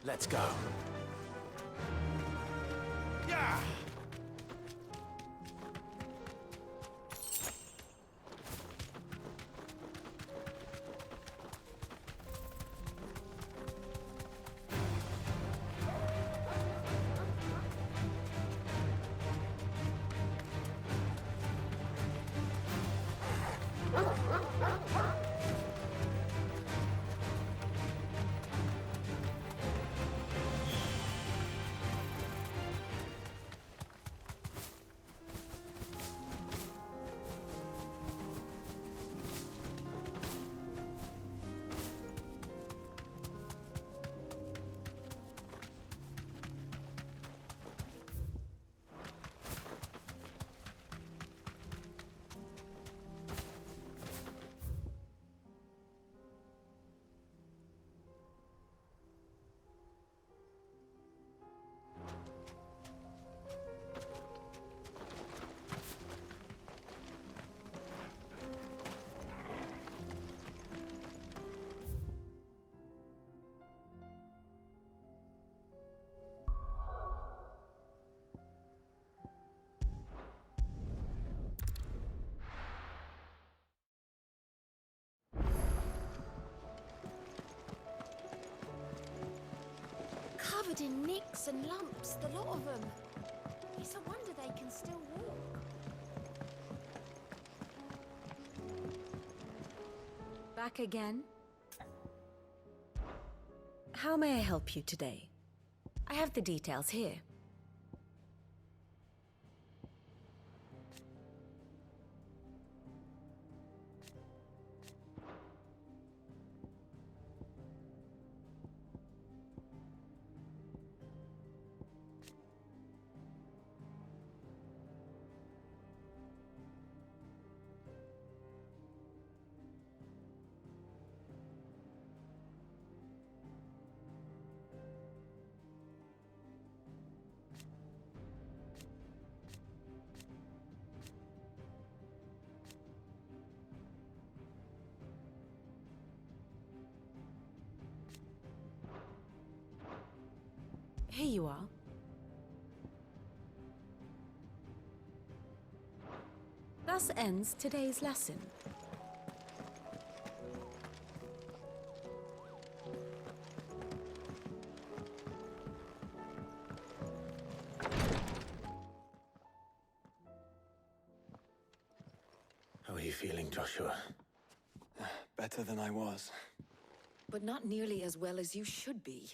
Let's go. Yeah! Covered in nicks and lumps, the lot of them. It's a wonder they can still walk. Back again? How may I help you today? I have the details here. Here you are. Thus ends today's lesson. How are you feeling, Joshua? Better than I was. But not nearly as well as you should be.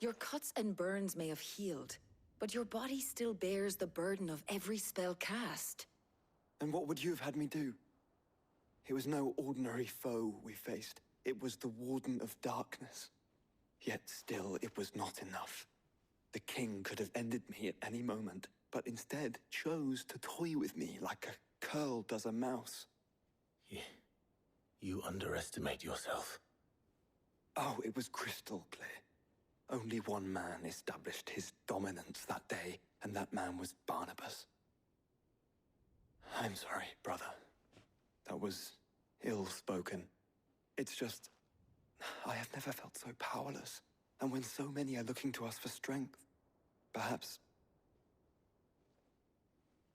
Your cuts and burns may have healed, but your body still bears the burden of every spell cast. And what would you have had me do? It was no ordinary foe we faced. It was the Warden of Darkness. Yet still, it was not enough. The king could have ended me at any moment, but instead chose to toy with me like a curl does a mouse. You underestimate yourself. Oh, it was crystal clear. Only one man established his dominance that day, and that man was Barnabas. I'm sorry, brother. That was ill-spoken. It's just, I have never felt so powerless. And when so many are looking to us for strength, perhaps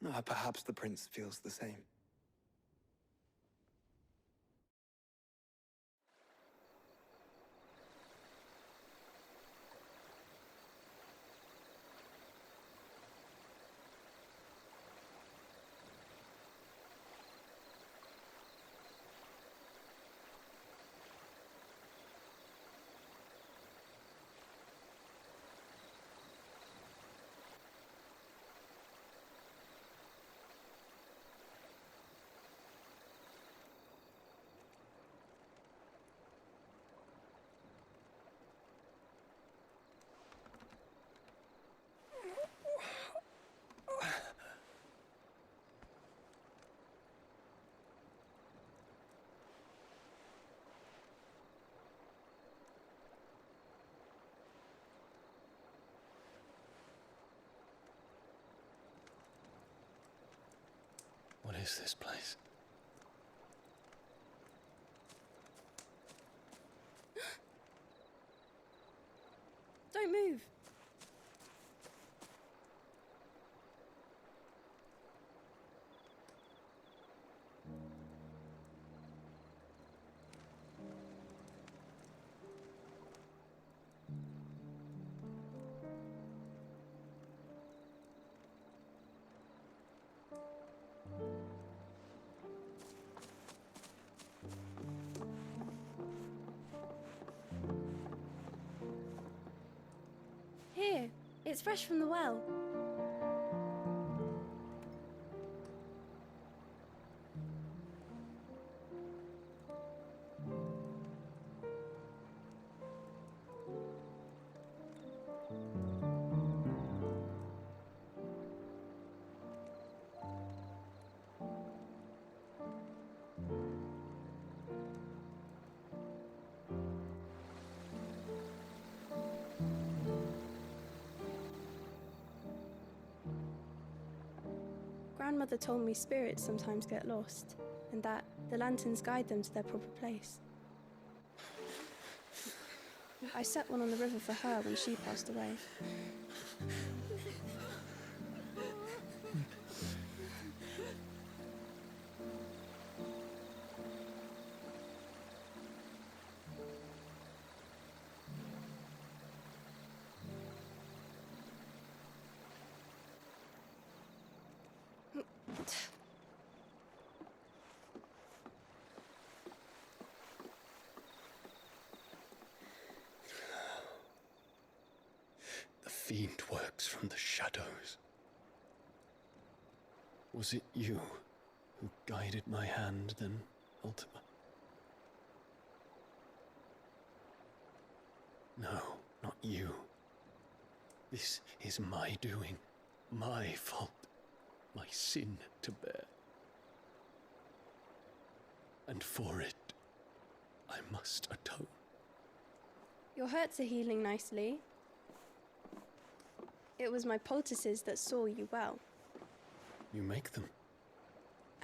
the prince feels the same. What is this place? It's fresh from the well. Grandmother told me spirits sometimes get lost, and that the lanterns guide them to their proper place. I set one on the river for her when she passed away. The fiend works from the shadows. Was it you who guided my hand then, Ultima? No, not you. This is my doing, my fault, my sin to bear. And for it, I must atone. Your hurts are healing nicely. It was my poultices that saw you well. You make them?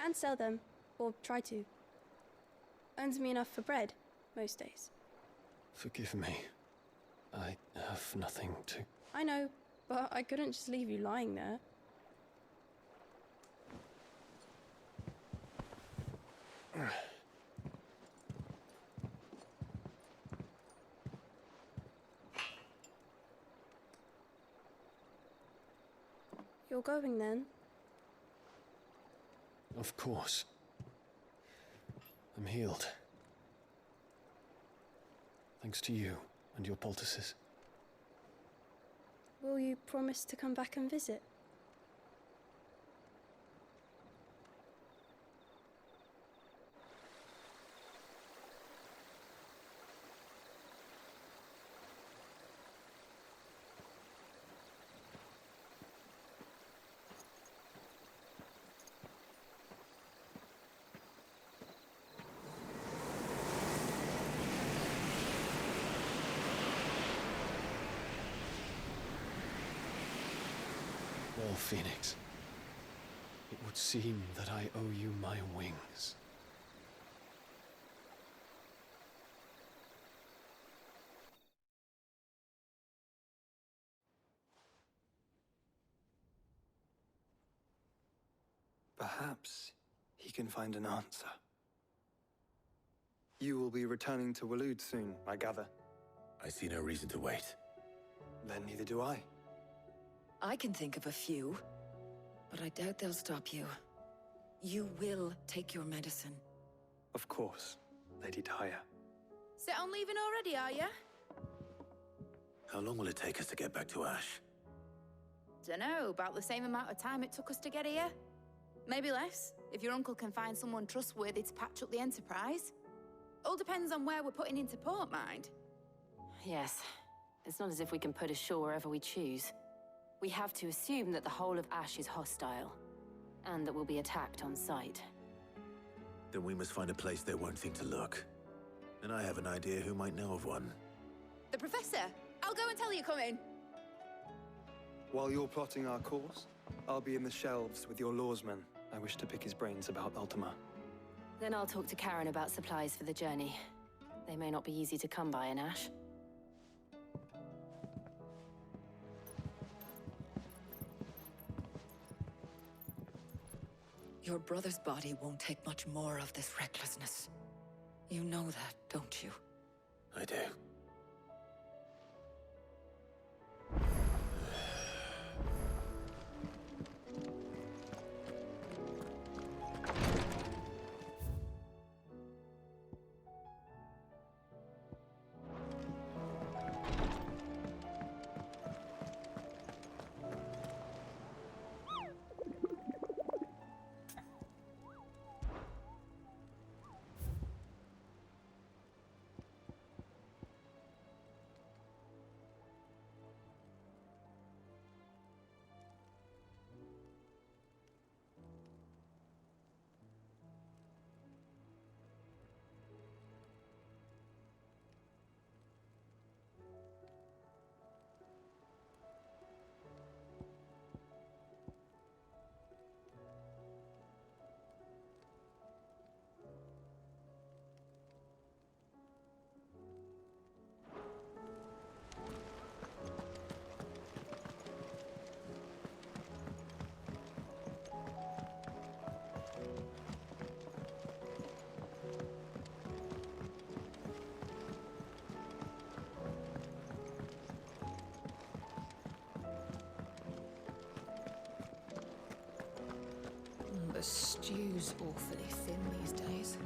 And sell them, or try to. Earns me enough for bread, most days. Forgive me. I have nothing to... I know, but I couldn't just leave you lying there. You're going then? Of course. I'm healed. Thanks to you and your poultices. Will you promise to come back and visit? Well, Phoenix, it would seem that I owe you my wings. Perhaps he can find an answer. You will be returning to Waloed soon, I gather. I see no reason to wait. Then neither do I. I can think of a few, but I doubt they'll stop you. You will take your medicine. Of course, Lady Daya. Set on leaving already, are ya? How long will it take us to get back to Ash? Dunno, about the same amount of time it took us to get here. Maybe less, if your uncle can find someone trustworthy to patch up the Enterprise. All depends on where we're putting into port, mind. Yes. It's not as if we can put ashore wherever we choose. We have to assume that the whole of Ash is hostile, and that we'll be attacked on sight. Then we must find a place they won't think to look. And I have an idea who might know of one. The Professor! I'll go and tell you coming! While you're plotting our course, I'll be in the shelves with your lawsman. I wish to pick his brains about Ultima. Then I'll talk to Karen about supplies for the journey. They may not be easy to come by in Ash. Your brother's body won't take much more of this recklessness. You know that, don't you? I do. stew's awfully thin these days.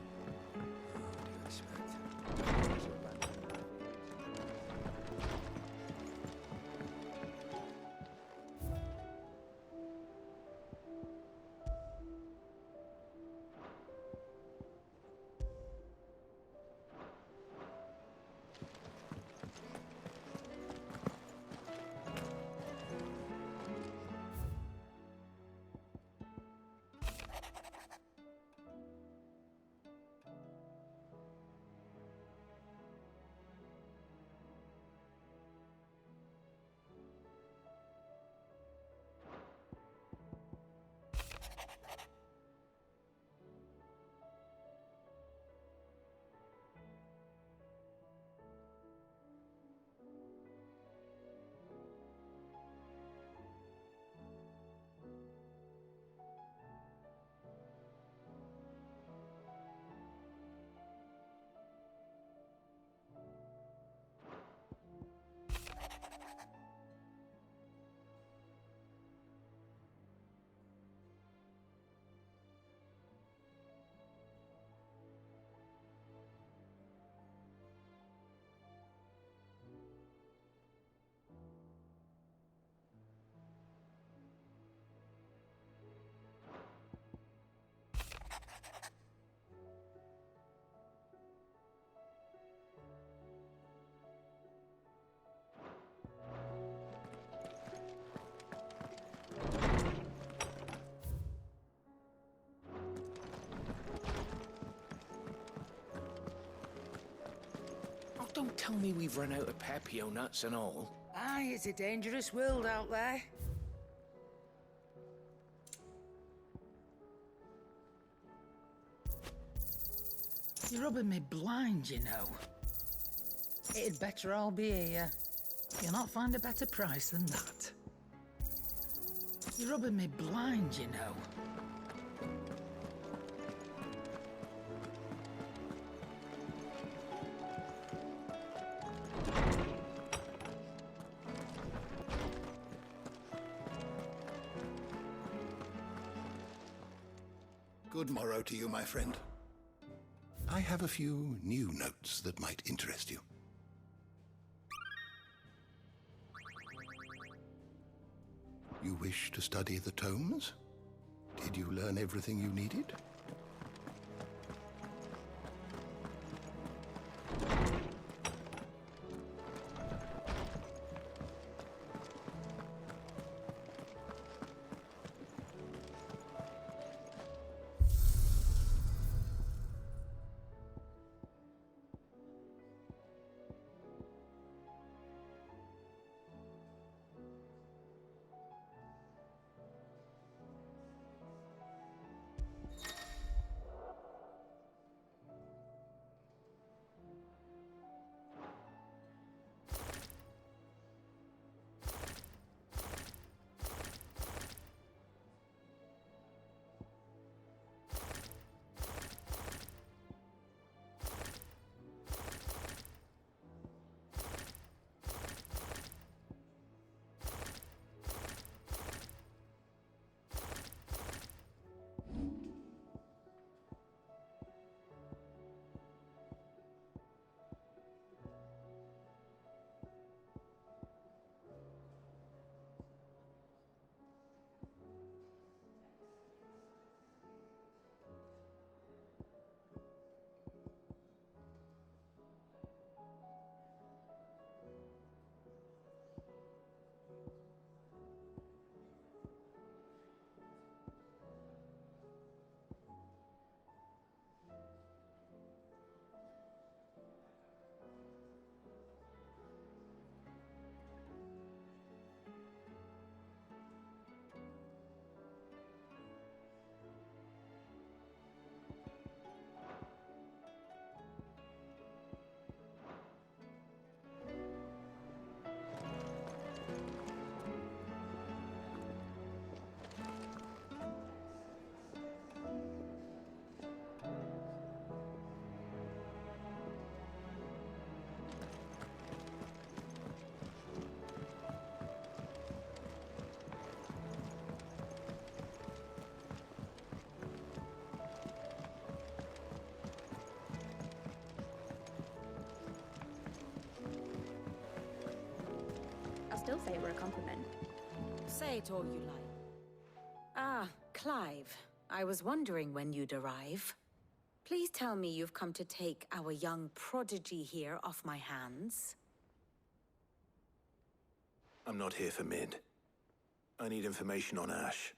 Don't tell me we've run out of Papio nuts and all. Aye, it's a dangerous world out there. You're rubbing me blind, you know. It'd better all be here. You'll not find a better price than that. You're rubbing me blind, you know. Good morrow to you, my friend. I have a few new notes that might interest you. You wish to study the tomes? Did you learn everything you needed? still say it were a compliment. Say it all you like. Ah, Clive. I was wondering when you'd arrive. Please tell me you've come to take our young prodigy here off my hands. I'm not here for Mid. I need information on Ash.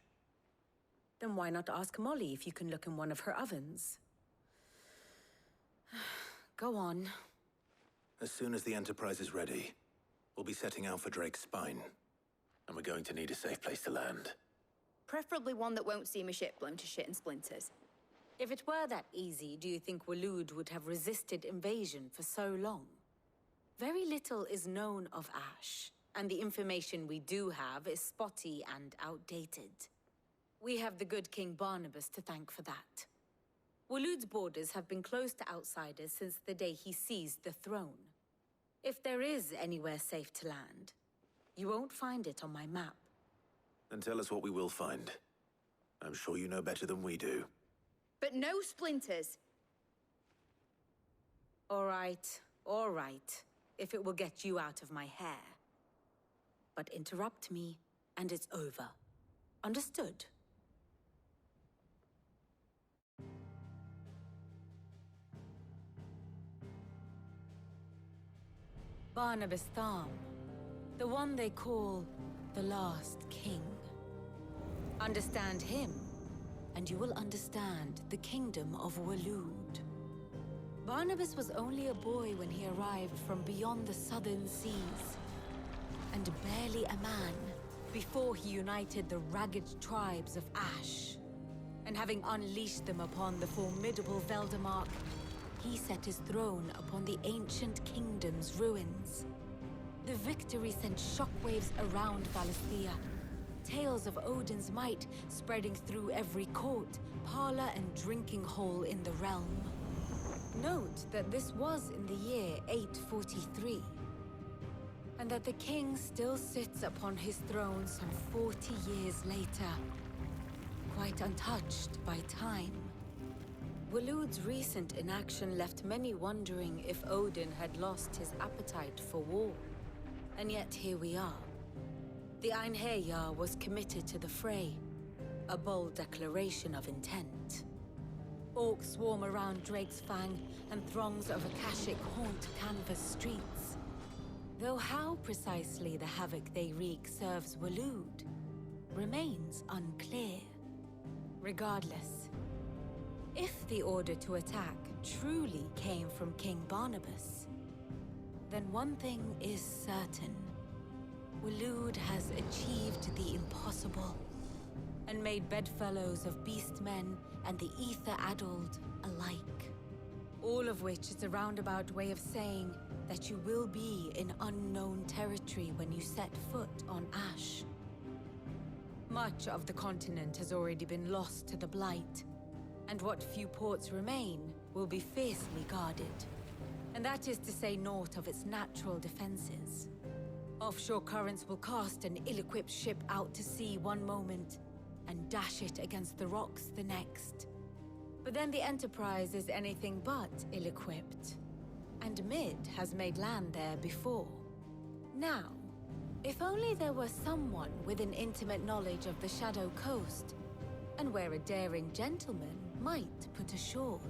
Then why not ask Molly if you can look in one of her ovens? Go on. As soon as the Enterprise is ready, we'll be setting out for Drake's Spine. And we're going to need a safe place to land. Preferably one that won't see my ship blown to shit and splinters. If it were that easy, do you think Waloed would have resisted invasion for so long? Very little is known of Ash, and the information we do have is spotty and outdated. We have the good King Barnabas to thank for that. Waloed's borders have been closed to outsiders since the day he seized the throne. If there is anywhere safe to land, you won't find it on my map. Then tell us what we will find. I'm sure you know better than we do. But no splinters! All right, if it will get you out of my hair. But interrupt me, and it's over. Understood? Barnabas Tham, the one they call the Last King. Understand him, and you will understand the kingdom of Waloed. Barnabas was only a boy when he arrived from beyond the southern seas, and barely a man before he united the ragged tribes of Ash. And having unleashed them upon the formidable Veldamark, he set his throne upon the ancient kingdom's ruins. The victory sent shockwaves around Valisthea, tales of Odin's might spreading through every court, parlor, and drinking hole in the realm. Note that this was in the year 843, and that the king still sits upon his throne some 40 years later, quite untouched by time. Waloed's recent inaction left many wondering if Odin had lost his appetite for war. And yet here we are. The Einherjar was committed to the fray, a bold declaration of intent. Orcs swarm around Drake's Fang, and throngs of Akashic haunt canvas streets. Though how precisely the havoc they wreak serves Waloed remains unclear. Regardless, if the order to attack truly came from King Barnabas, then one thing is certain. Waloed has achieved the impossible, and made bedfellows of beastmen and the ether-addled alike. All of which is a roundabout way of saying that you will be in unknown territory when you set foot on Ash. Much of the continent has already been lost to the Blight, and what few ports remain will be fiercely guarded. And that is to say naught of its natural defenses. Offshore currents will cast an ill-equipped ship out to sea one moment, and dash it against the rocks the next. But then the Enterprise is anything but ill-equipped, and Mid has made land there before. Now, if only there were someone with an intimate knowledge of the Shadow Coast, and where a daring gentleman might put ashore.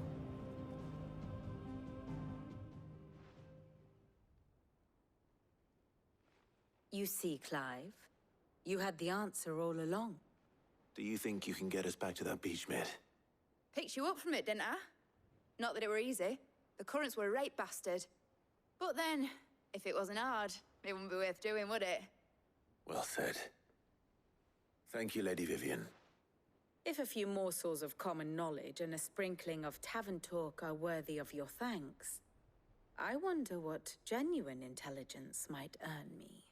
You see, Clive, you had the answer all along. Do you think you can get us back to that beach, Mid? Picked you up from it, didn't I? Not that it were easy. The currents were a right bastard. But then, if it wasn't hard, it wouldn't be worth doing, would it? Well said. Thank you, Lady Vivian. If a few morsels of common knowledge and a sprinkling of tavern talk are worthy of your thanks, I wonder what genuine intelligence might earn me.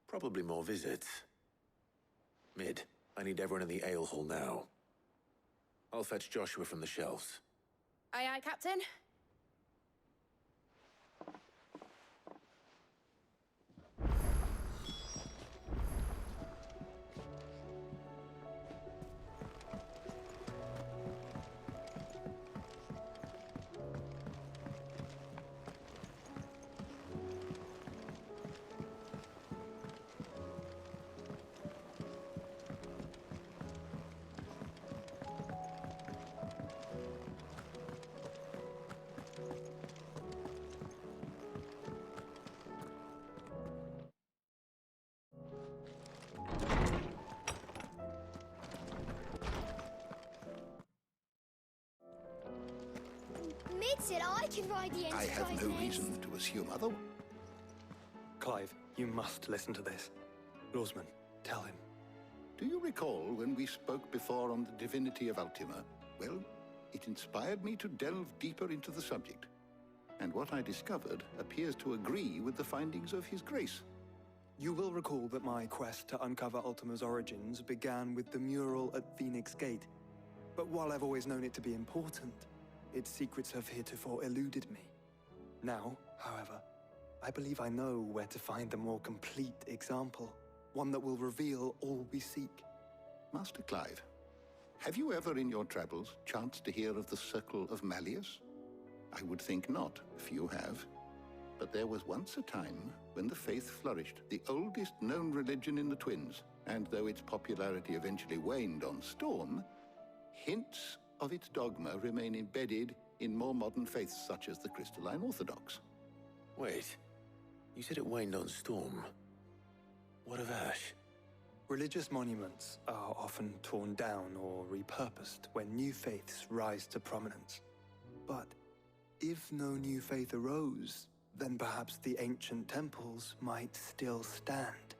Probably more visits. Mid, I need everyone in the ale hall now. I'll fetch Joshua from the shelves. Aye, aye, Captain. Mid said I could ride the I Enterprise have no next. reason to assume otherwise. Clive, you must listen to this. Lawsman, tell him. Do you recall when we spoke before on the divinity of Ultima? Well, it inspired me to delve deeper into the subject. And what I discovered appears to agree with the findings of His Grace. You will recall that my quest to uncover Ultima's origins began with the mural at Phoenix Gate. But while I've always known it to be important, its secrets have heretofore eluded me. Now, however, I believe I know where to find the more complete example. One that will reveal all we seek. Master Clive, have you ever in your travels chanced to hear of the Circle of Malleus? I would think not, if you have. But there was once a time when the faith flourished, the oldest known religion in the Twins, and though its popularity eventually waned on Storm, hints of its dogma remain embedded in more modern faiths such as the Crystalline Orthodox. Wait, you said it waned on Storm. What of Ash? Religious monuments are often torn down or repurposed when new faiths rise to prominence. But if no new faith arose, then perhaps the ancient temples might still stand.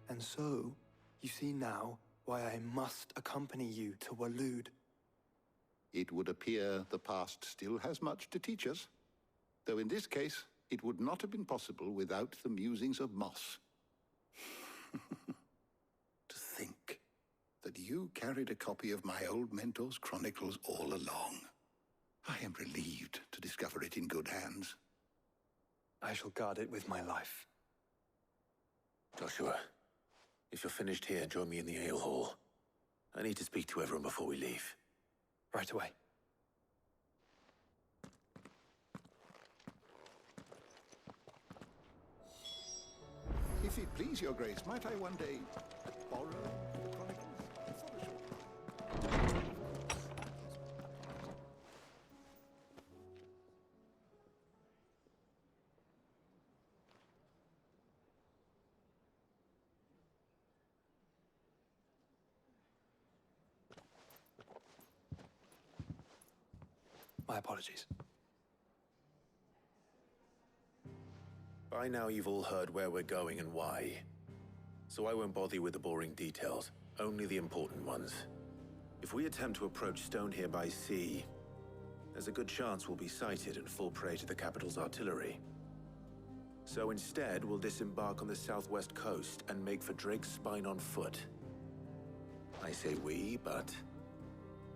And so, you see now why I must accompany you to Waloed. It would appear the past still has much to teach us, though in this case, it would not have been possible without the musings of Moss. To think that you carried a copy of my old mentor's chronicles all along. I am relieved to discover it in good hands. I shall guard it with my life. Joshua, if you're finished here, join me in the ale hall. I need to speak to everyone before we leave. Right away. If it please your grace, might I one day borrow the chronicles for a short time? My apologies. By now you've all heard where we're going and why. So I won't bother you with the boring details, only the important ones. If we attempt to approach Stone here by sea, there's a good chance we'll be sighted and fall prey to the capital's artillery. So instead, we'll disembark on the southwest coast and make for Drake's Spine on foot. I say we, but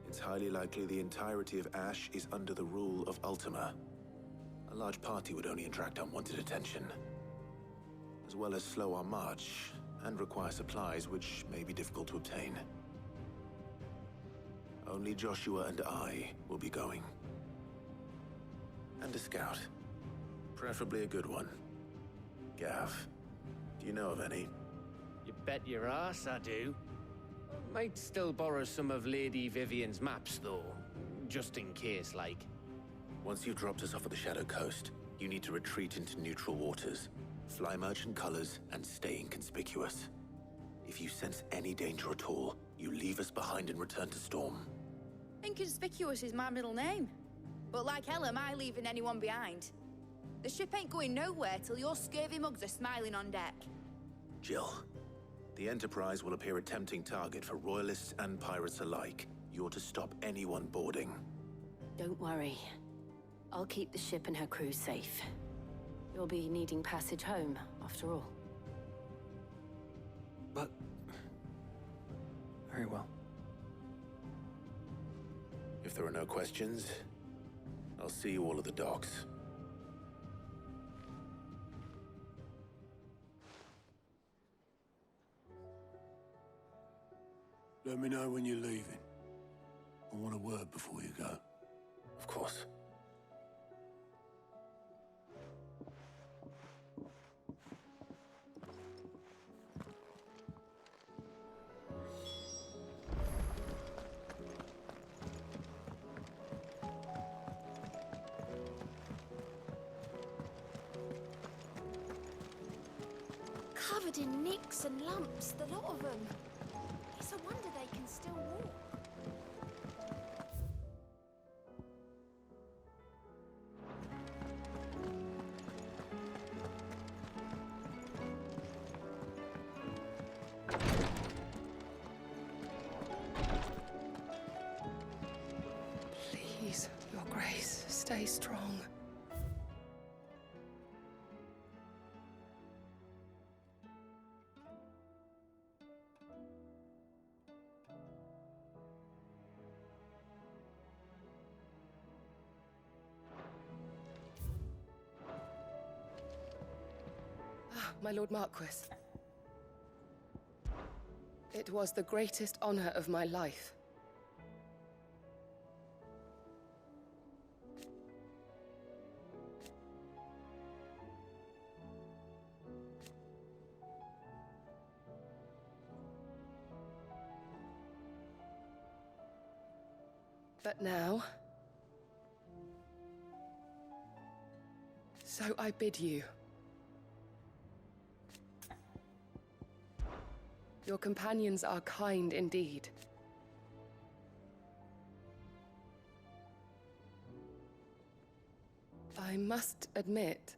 it's highly likely the entirety of Ash is under the rule of Ultima. A large party would only attract unwanted attention, as well as slow our march and require supplies which may be difficult to obtain. Only Joshua and I will be going. And a scout. Preferably a good one. Gav, do you know of any? You bet your ass I do. Might still borrow some of Lady Vivian's maps, though. Just in case, like. Once you've dropped us off at the Shadow Coast, you need to retreat into neutral waters, fly merchant colors, and stay inconspicuous. If you sense any danger at all, you leave us behind and return to Storm. Inconspicuous is my middle name. But like hell am I leaving anyone behind. The ship ain't going nowhere till your scurvy mugs are smiling on deck. Jill, the Enterprise will appear a tempting target for royalists and pirates alike. You're to stop anyone boarding. Don't worry. I'll keep the ship and her crew safe. You'll be needing passage home, after all. But... very well. If there are no questions, I'll see you all at the docks. Let me know when you're leaving. I want a word before you go. Of course. Covered in nicks and lumps, the lot of them. It's a wonder they can still walk. Stay strong. My Lord Marquis. It was the greatest honor of my life. But now... So I bid you. Your companions are kind indeed. I must admit...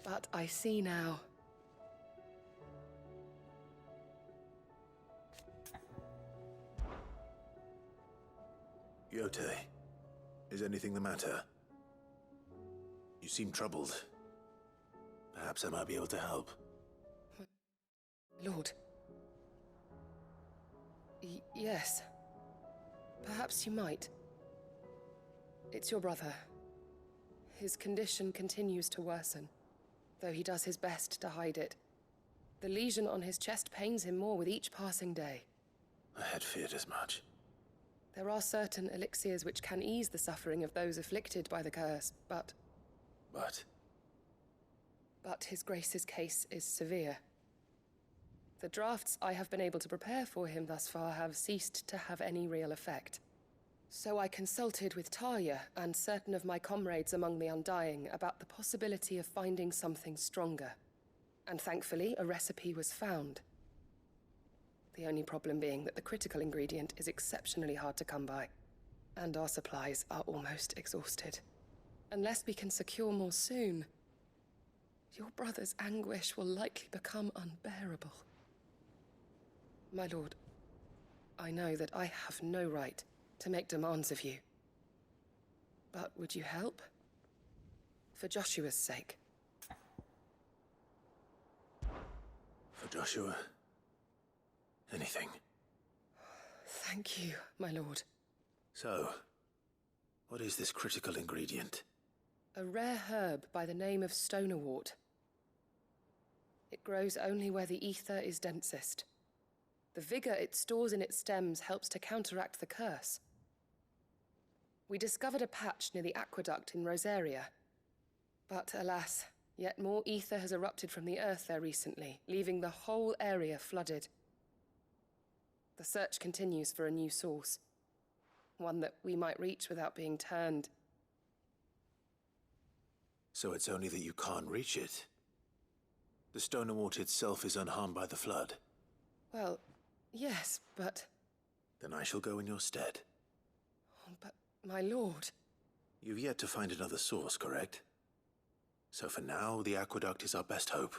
But I see now. Yote, is anything the matter? You seem troubled. Perhaps I might be able to help. Lord. Yes. Perhaps you might. It's your brother. His condition continues to worsen, though he does his best to hide it. The lesion on his chest pains him more with each passing day. I had feared as much. There are certain elixirs which can ease the suffering of those afflicted by the curse, but... But His Grace's case is severe. The drafts I have been able to prepare for him thus far have ceased to have any real effect. So I consulted with Talia and certain of my comrades among the Undying about the possibility of finding something stronger. And thankfully, a recipe was found. The only problem being that the critical ingredient is exceptionally hard to come by, and our supplies are almost exhausted. Unless we can secure more soon, your brother's anguish will likely become unbearable. My lord, I know that I have no right to make demands of you. But would you help? For Joshua's sake. For Joshua? Anything. Thank you, my lord. So, what is this critical ingredient? A rare herb by the name of stonerwort. It grows only where the ether is densest. The vigor it stores in its stems helps to counteract the curse. We discovered a patch near the aqueduct in Rosaria. But alas, yet more ether has erupted from the earth there recently, leaving the whole area flooded. The search continues for a new source. One that we might reach without being turned. So it's only that you can't reach it? The stonerwort itself is unharmed by the flood? Well, yes, but... Then I shall go in your stead. Oh, but, my lord... You've yet to find another source, correct? So for now, the aqueduct is our best hope.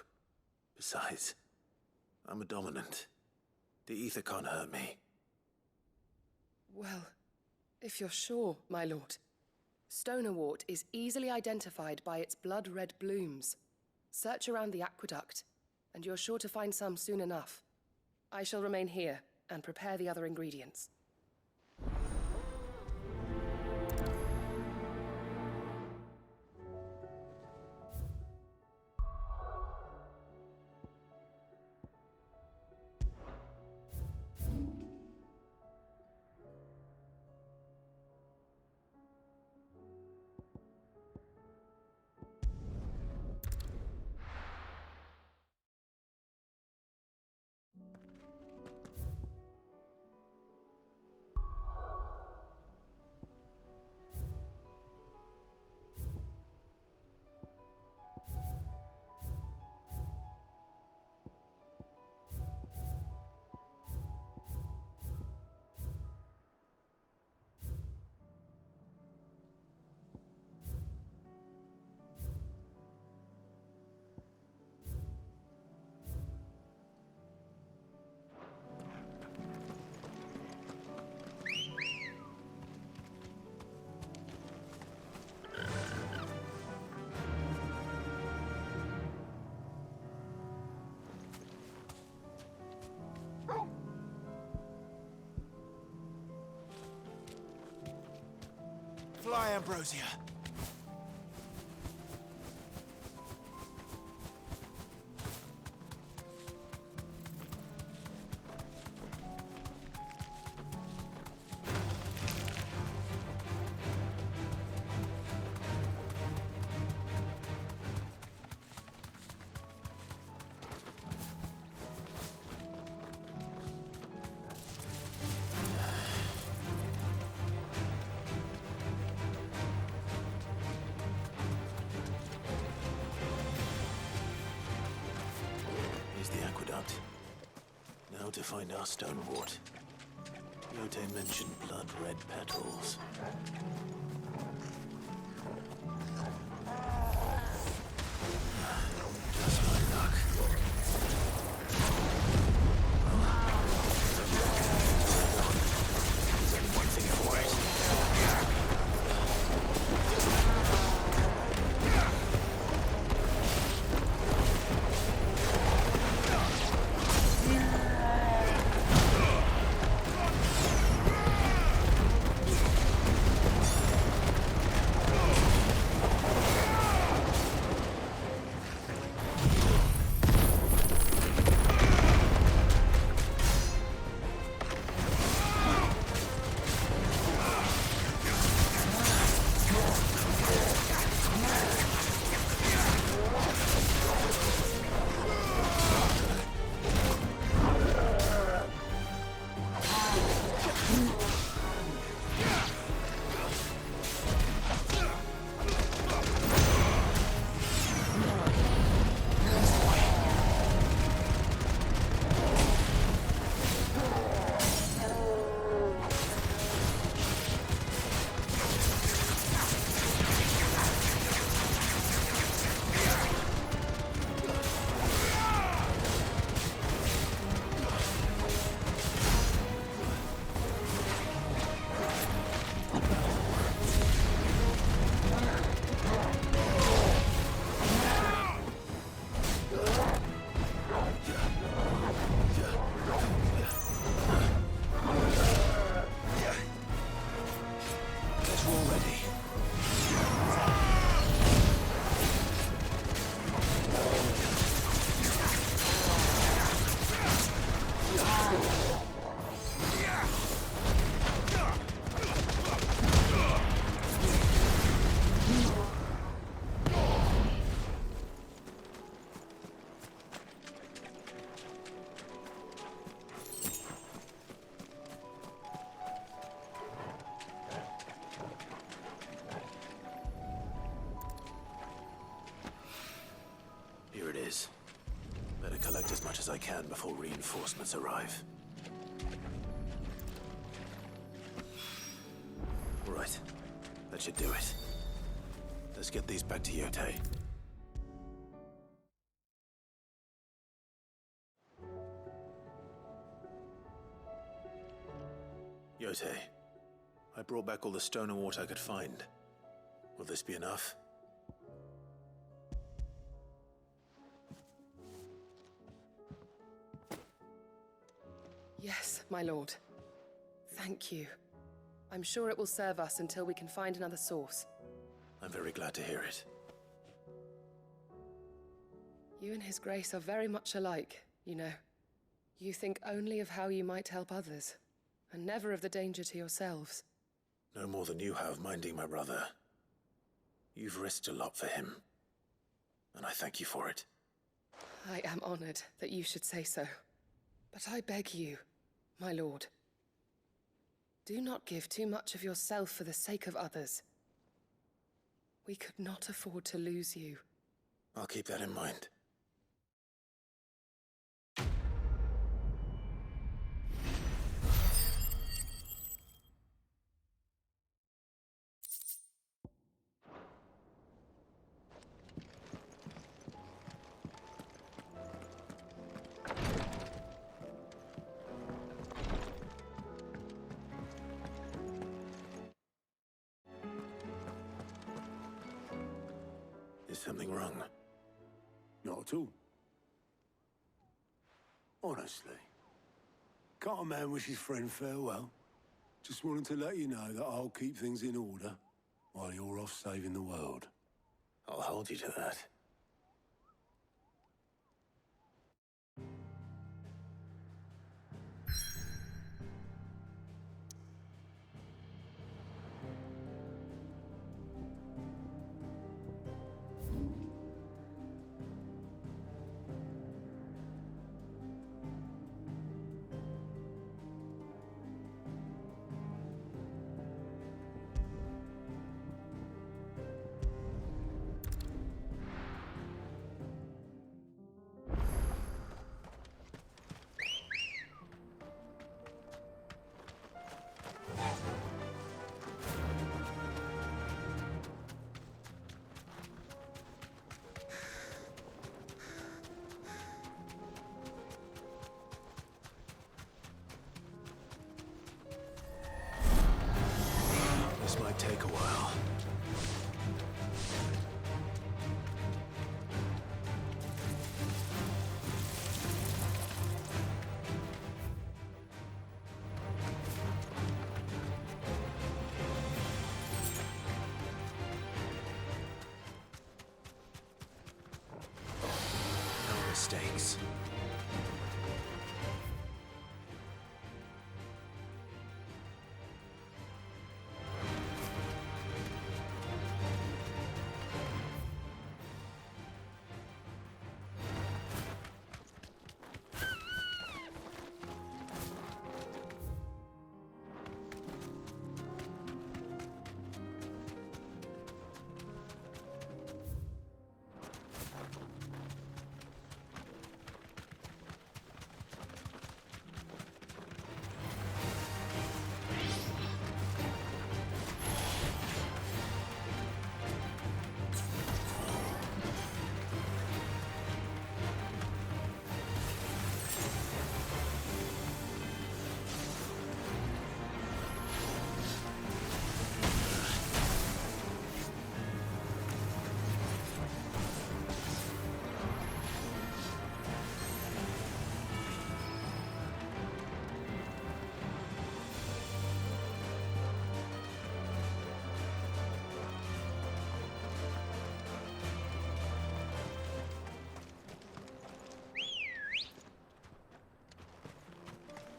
Besides, I'm a dominant. The ether can't hurt me. Well, if you're sure, my lord. Stonerwort is easily identified by its blood-red blooms. Search around the aqueduct, and you're sure to find some soon enough. I shall remain here and prepare the other ingredients. Fly, Ambrosia. Now to find our stone wart. Yote mentioned blood-red petals. Just my luck. There's only one thing for it. Better collect as much as I can before reinforcements arrive. Right. That should do it. Let's get these back to Yote. Yote, I brought back all the stone and water I could find. Will this be enough? Yes, my lord. Thank you. I'm sure it will serve us until we can find another source. I'm very glad to hear it. You and His Grace are very much alike, you know. You think only of how you might help others, and never of the danger to yourselves. No more than you have minding my brother. You've risked a lot for him, and I thank you for it. I am honored that you should say so. But I beg you, my lord, do not give too much of yourself for the sake of others. We could not afford to lose you. I'll keep that in mind. Is something wrong? Not at all. Honestly. Can't a man wish his friend farewell? Just wanted to let you know that I'll keep things in order. while you're off saving the world. I'll hold you to that. This might take a while. No mistakes.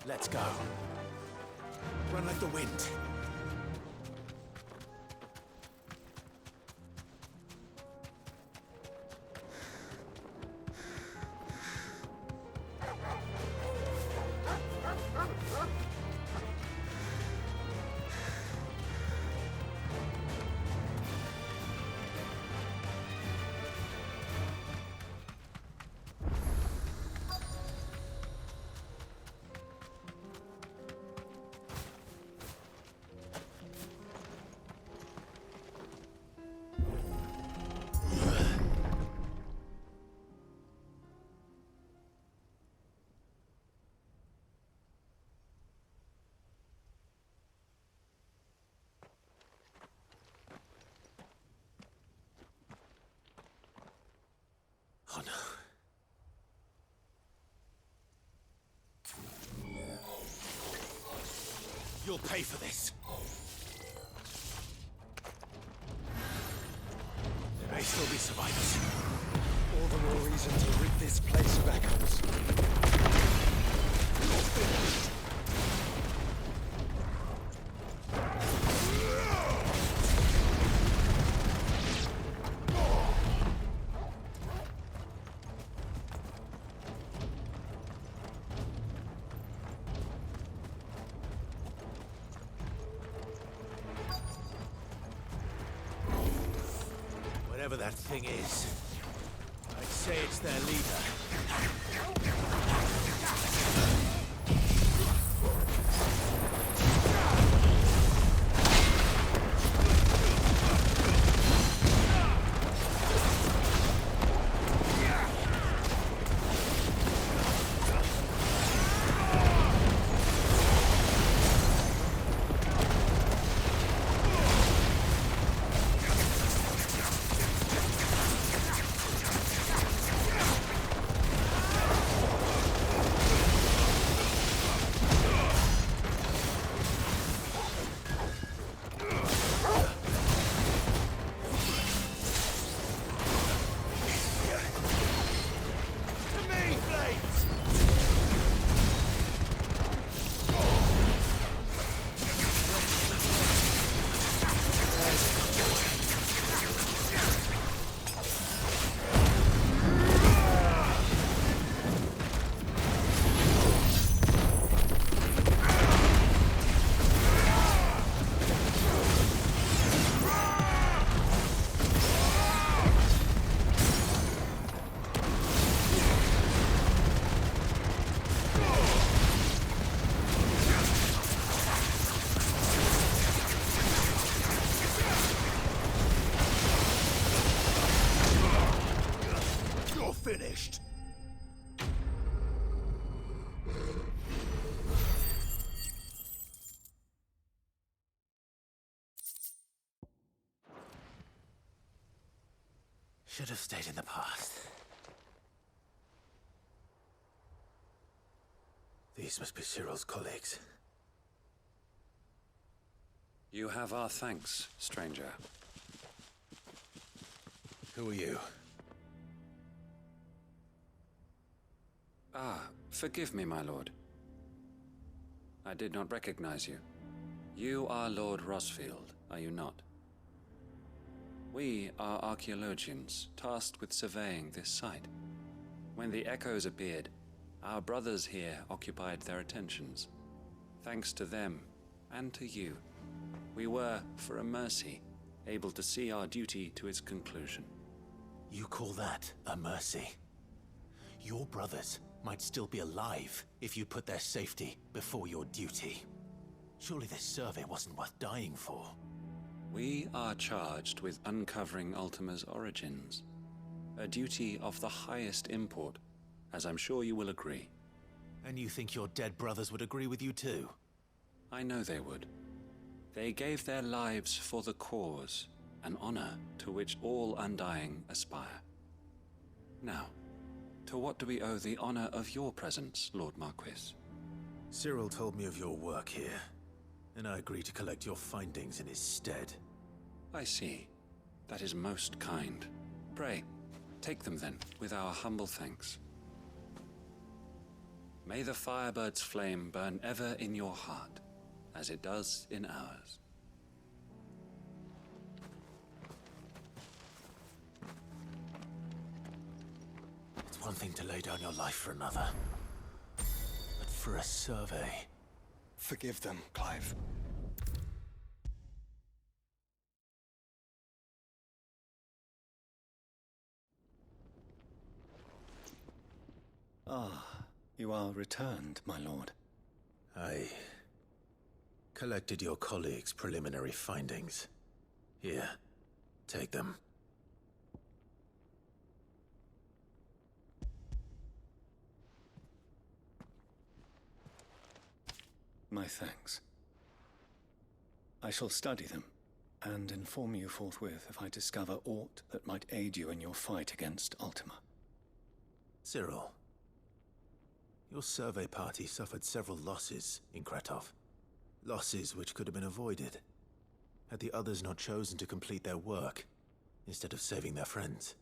Let's go. Run like the wind. Oh no. You'll pay for this. There may still be survivors. All the more reason to rid this place of echoes. Whatever that thing is, I'd say it's their leader. Should have stayed in the past. These must be Cyril's colleagues. You have our thanks, stranger. Who are you? Ah, forgive me, my lord. I did not recognize you. You are Lord Rosfield, are you not? We are archaeologians, tasked with surveying this site. When the echoes appeared, our brothers here occupied their attentions. Thanks to them, and to you, we were, for a mercy, able to see our duty to its conclusion. You call that a mercy? Your brothers might still be alive if you put their safety before your duty. Surely this survey wasn't worth dying for. We are charged with uncovering Ultima's origins. A duty of the highest import, as I'm sure you will agree. And you think your dead brothers would agree with you too? I know they would. They gave their lives for the cause, an honor to which all Undying aspire. Now, to what do we owe the honor of your presence, Lord Marquis? Cyril told me of your work here, and I agreed to collect your findings in his stead. I see. That is most kind. Pray, take them then, with our humble thanks. May the Firebird's flame burn ever in your heart, as it does in ours. It's one thing to lay down your life for another, but for a survey... Forgive them, Clive. Ah, you are returned, my lord. I collected your colleagues' preliminary findings. Here, take them. My thanks. I shall study them, and inform you forthwith if I discover aught that might aid you in your fight against Ultima. Cyril, your survey party suffered several losses in Kretov. Losses which could have been avoided, had the others not chosen to complete their work, instead of saving their friends.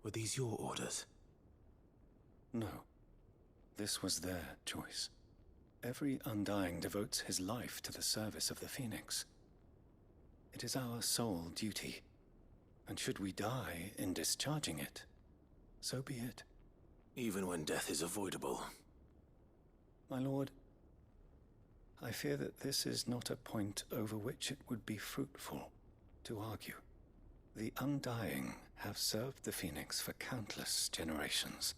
Were these your orders? No. This was their choice. Every Undying devotes his life to the service of the Phoenix. It is our sole duty, and should we die in discharging it, so be it. Even when death is avoidable. My lord, I fear that this is not a point over which it would be fruitful to argue. The Undying have served the Phoenix for countless generations,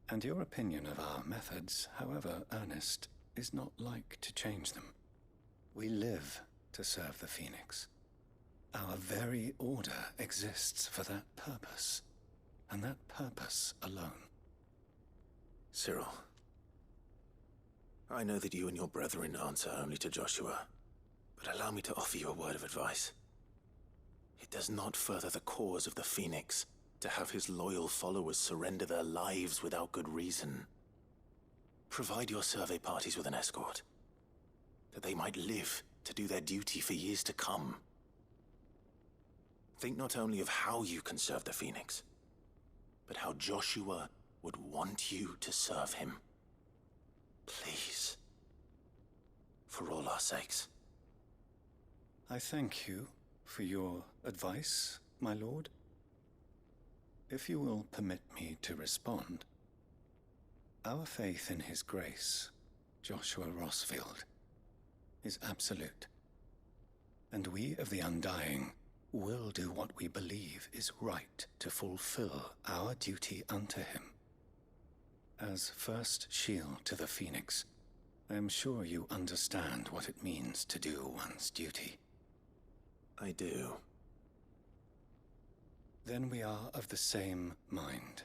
and your opinion of our methods, however earnest, is not like to change them. We live to serve the Phoenix. Our very order exists for that purpose, and that purpose alone. Cyril, I know that you and your brethren answer only to Joshua, but allow me to offer you a word of advice. It does not further the cause of the Phoenix to have his loyal followers surrender their lives without good reason. Provide your survey parties with an escort, that they might live to do their duty for years to come. Think not only of how you can serve the Phoenix, but how Joshua would want you to serve him. Please. For all our sakes. I thank you for your advice, my lord. If you will permit me to respond, our faith in his grace, Joshua Rosfield, is absolute. And we of the Undying will do what we believe is right to fulfill our duty unto him. As first shield to the Phoenix, I am sure you understand what it means to do one's duty. I do. Then we are of the same mind.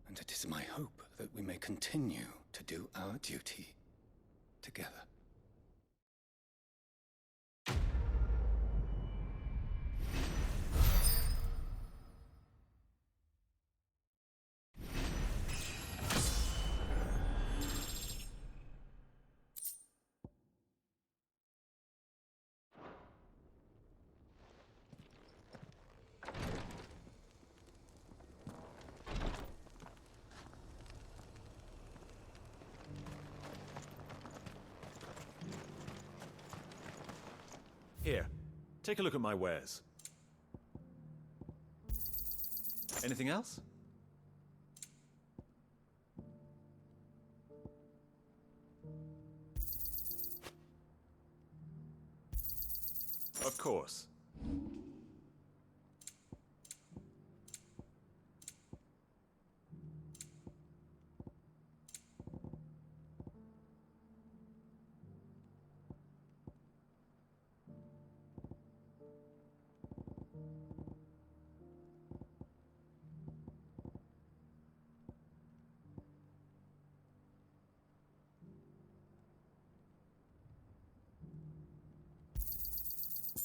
And it is my hope that we may continue to do our duty together. Here, take a look at my wares. Anything else? Of course.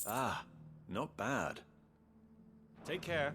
Ah, not bad. Take care.